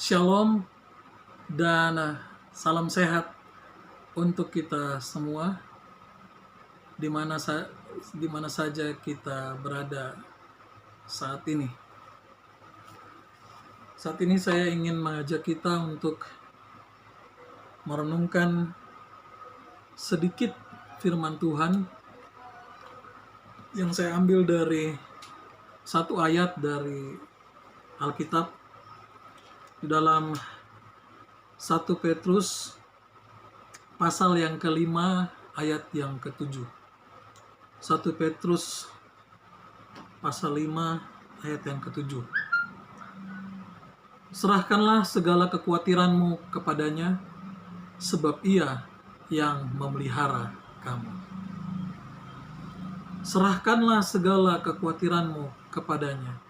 Shalom dan salam sehat untuk kita semua di mana saja kita berada saat ini. Saat ini saya ingin mengajak kita untuk merenungkan sedikit firman Tuhan yang saya ambil dari satu ayat dari Alkitab di dalam 1 Petrus pasal yang kelima ayat yang ke-7. 1 Petrus pasal 5 ayat yang ke-7. Serahkanlah segala kekhawatiranmu kepadanya, sebab ia yang memelihara kamu. Serahkanlah segala kekhawatiranmu kepadanya,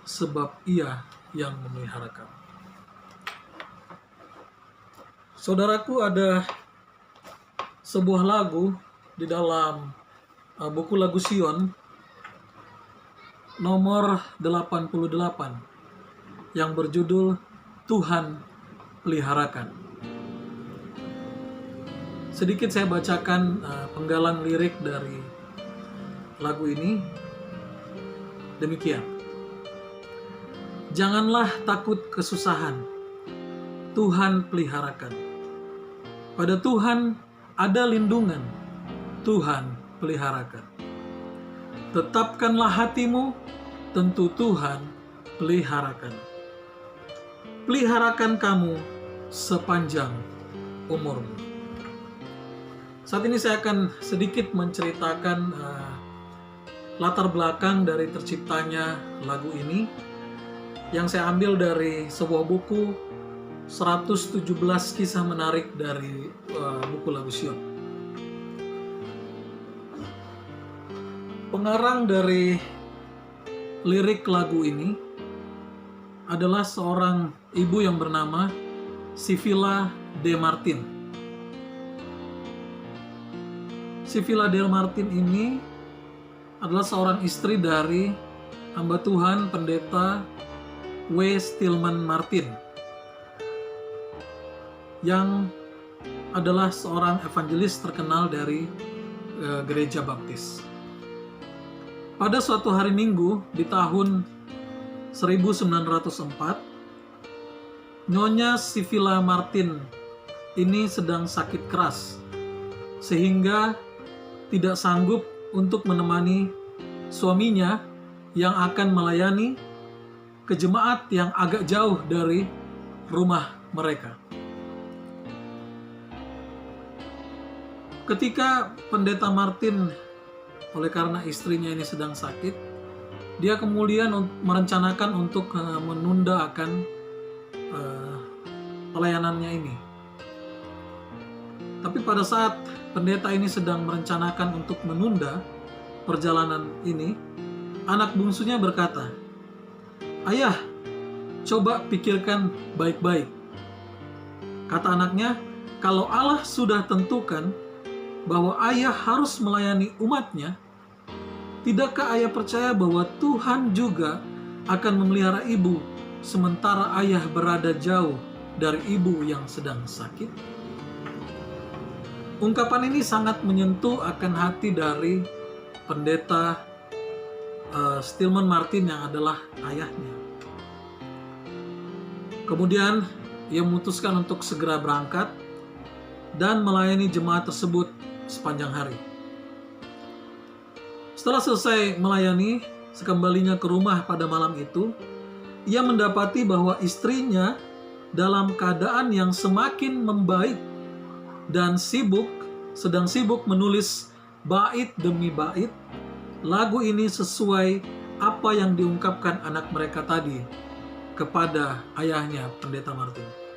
sebab ia yang memelihara kamu. Saudaraku, ada sebuah lagu di dalam buku lagu Sion nomor 88 yang berjudul Tuhan Peliharakan. Sedikit saya bacakan penggalan lirik dari lagu ini. Demikian. Janganlah takut kesusahan, Tuhan peliharakan. Pada Tuhan ada lindungan, Tuhan peliharakan. Tetapkanlah hatimu, tentu Tuhan peliharakan. Peliharakan kamu sepanjang umurmu. Saat ini saya akan sedikit menceritakan latar belakang dari terciptanya lagu ini yang saya ambil dari sebuah buku 117 kisah menarik dari buku lagu Sion. Pengarang dari lirik lagu ini adalah seorang ibu yang bernama Sivilla De Martin. Sivilla De Martin ini adalah seorang istri dari hamba Tuhan Pendeta W. Stillman Martin, yang adalah seorang evangelis terkenal dari gereja baptis. Pada suatu hari Minggu di tahun 1904, Nyonya Sivilla Martin ini sedang sakit keras sehingga tidak sanggup untuk menemani suaminya yang akan melayani ke jemaat yang agak jauh dari rumah mereka. Ketika Pendeta Martin, oleh karena istrinya ini sedang sakit, dia kemudian merencanakan untuk menunda akan pelayanannya ini. Tapi pada saat pendeta ini sedang merencanakan untuk menunda perjalanan ini, anak bungsunya berkata, "Ayah, coba pikirkan baik-baik." Kata anaknya, "Kalau Allah sudah tentukan bahwa ayah harus melayani umatnya, tidakkah ayah percaya bahwa Tuhan juga akan memelihara ibu sementara ayah berada jauh dari ibu yang sedang sakit?" Ungkapan ini sangat menyentuh akan hati dari Pendeta Stillman Martin yang adalah ayahnya. Kemudian ia memutuskan untuk segera berangkat dan melayani jemaat tersebut sepanjang hari. Setelah selesai melayani, sekembalinya ke rumah pada malam itu, ia mendapati bahwa istrinya dalam keadaan yang semakin membaik dan sedang sibuk menulis bait demi bait. Lagu ini sesuai apa yang diungkapkan anak mereka tadi kepada ayahnya, Pendeta Martin.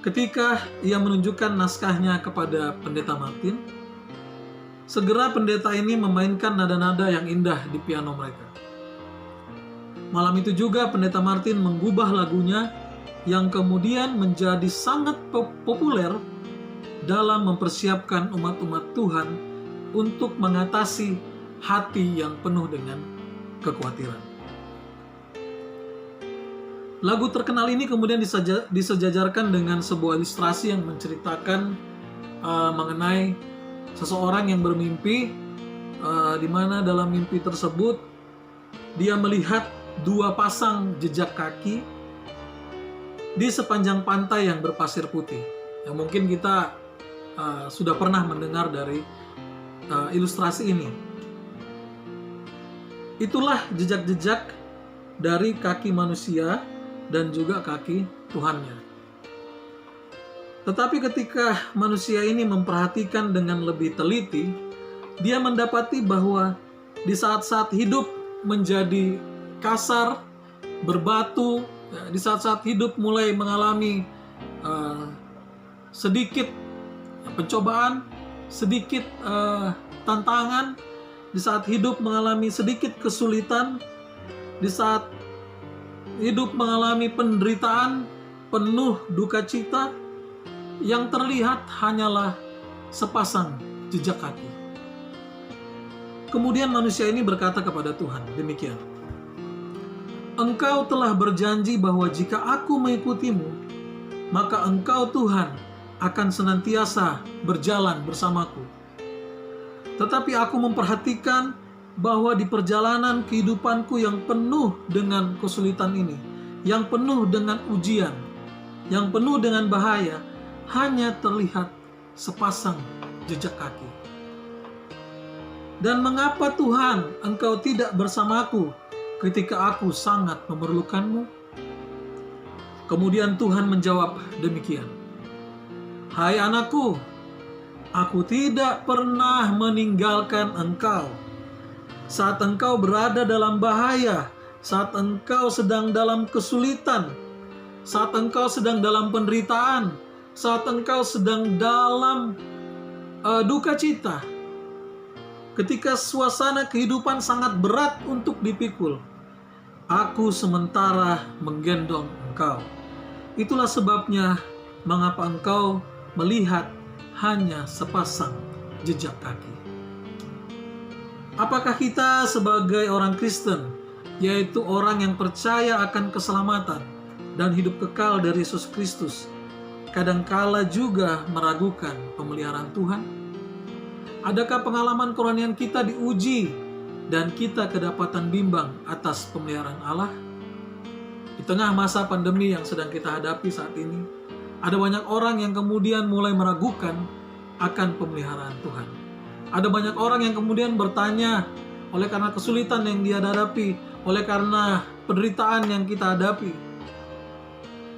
Ketika ia menunjukkan naskahnya kepada Pendeta Martin, segera pendeta ini memainkan nada-nada yang indah di piano mereka. Malam itu juga Pendeta Martin mengubah lagunya yang kemudian menjadi sangat populer dalam mempersiapkan umat-umat Tuhan untuk mengatasi hati yang penuh dengan kekhawatiran. Lagu terkenal ini kemudian disejajarkan dengan sebuah ilustrasi yang menceritakan mengenai seseorang yang bermimpi, di mana dalam mimpi tersebut dia melihat dua pasang jejak kaki di sepanjang pantai yang berpasir putih. Yang mungkin kita sudah pernah mendengar dari ilustrasi ini. Itulah jejak-jejak dari kaki manusia dan juga kaki Tuhannya. Tetapi ketika manusia ini memperhatikan dengan lebih teliti, dia mendapati bahwa di saat-saat hidup menjadi kasar, berbatu, di saat-saat hidup mulai mengalami sedikit pencobaan, sedikit tantangan, di saat hidup mengalami sedikit kesulitan, di saat hidup mengalami penderitaan penuh duka cita, yang terlihat hanyalah sepasang jejak kaki. Kemudian manusia ini berkata kepada Tuhan demikian, Engkau telah berjanji bahwa jika aku mengikutimu, maka Engkau Tuhan akan senantiasa berjalan bersamaku. Tetapi aku memperhatikan bahwa di perjalanan kehidupanku yang penuh dengan kesulitan ini, yang penuh dengan ujian, yang penuh dengan bahaya, hanya terlihat sepasang jejak kaki. Dan mengapa Tuhan Engkau tidak bersamaku ketika aku sangat memerlukanmu? Kemudian Tuhan menjawab demikian, Hai anakku, aku tidak pernah meninggalkan engkau. Saat engkau berada dalam bahaya, saat engkau sedang dalam kesulitan, saat engkau sedang dalam penderitaan, saat engkau sedang dalam duka cita, ketika suasana kehidupan sangat berat untuk dipikul, aku sementara menggendong engkau. Itulah sebabnya mengapa engkau melihat hanya sepasang jejak kaki. Apakah kita sebagai orang Kristen, yaitu orang yang percaya akan keselamatan dan hidup kekal dari Yesus Kristus, kadangkala juga meragukan pemeliharaan Tuhan? Adakah pengalaman kerohanian kita diuji dan kita kedapatan bimbang atas pemeliharaan Allah? Di tengah masa pandemi yang sedang kita hadapi saat ini, ada banyak orang yang kemudian mulai meragukan akan pemeliharaan Tuhan. Ada banyak orang yang kemudian bertanya, oleh karena kesulitan yang dia hadapi, oleh karena penderitaan yang kita hadapi,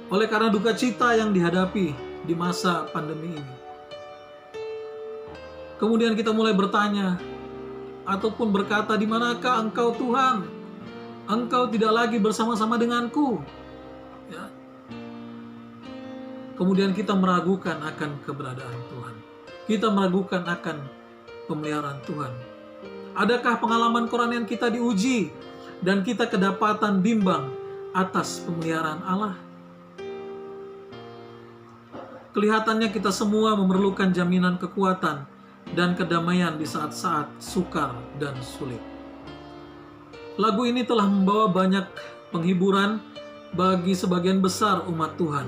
oleh karena duka cita yang dihadapi di masa pandemi ini. Kemudian kita mulai bertanya ataupun berkata, di manakah engkau Tuhan? Engkau tidak lagi bersama-sama denganku. Ya. Kemudian kita meragukan akan keberadaan Tuhan. Kita meragukan akan pemeliharaan Tuhan. Adakah pengalaman kerohanian kita diuji dan kita kedapatan bimbang atas pemeliharaan Allah? Kelihatannya kita semua memerlukan jaminan kekuatan dan kedamaian di saat-saat sukar dan sulit. Lagu ini telah membawa banyak penghiburan bagi sebagian besar umat Tuhan.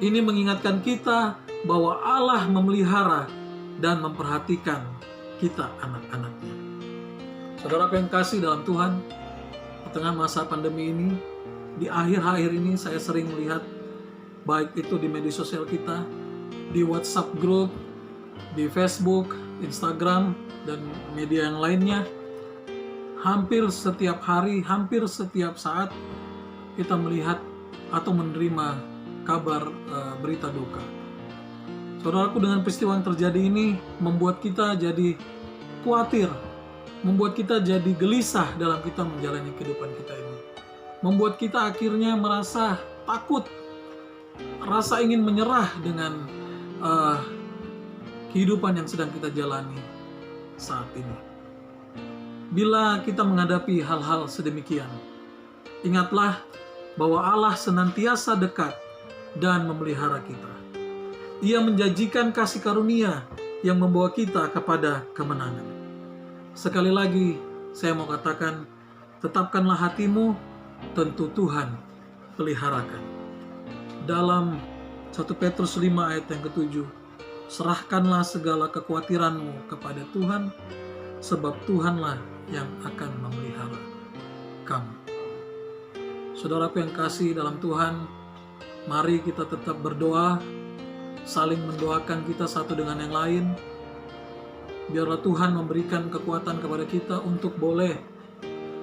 Ini mengingatkan kita bahwa Allah memelihara dan memperhatikan kita anak-anaknya. Saudara yang kasih dalam Tuhan, di tengah masa pandemi ini, di akhir-akhir ini saya sering melihat, baik itu di media sosial kita, di WhatsApp group, di Facebook, Instagram, dan media yang lainnya, hampir setiap hari, hampir setiap saat kita melihat atau menerima kabar berita duka. Saudaraku, dengan peristiwa yang terjadi ini membuat kita jadi khawatir, membuat kita jadi gelisah dalam kita menjalani kehidupan kita ini. Membuat kita akhirnya merasa takut, rasa ingin menyerah dengan kehidupan yang sedang kita jalani saat ini. Bila kita menghadapi hal-hal sedemikian, ingatlah bahwa Allah senantiasa dekat dan memelihara kita. Ia menjanjikan kasih karunia yang membawa kita kepada kemenangan. Sekali lagi, saya mau katakan, tetapkanlah hatimu, tentu Tuhan peliharakan. Dalam 1 Petrus 5 ayat yang ke-7, serahkanlah segala kekhawatiranmu kepada Tuhan, sebab Tuhanlah yang akan memelihara kamu. Saudaraku yang kasih dalam Tuhan, mari kita tetap berdoa, saling mendoakan kita satu dengan yang lain. Biarlah Tuhan memberikan kekuatan kepada kita untuk boleh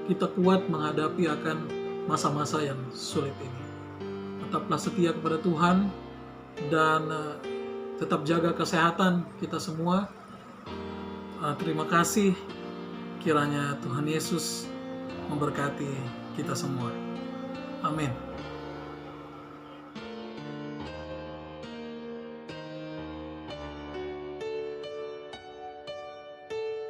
kita kuat menghadapi akan masa-masa yang sulit ini. Tetaplah setia kepada Tuhan dan tetap jaga kesehatan kita semua. Terima kasih. Kiranya Tuhan Yesus memberkati kita semua. Amin.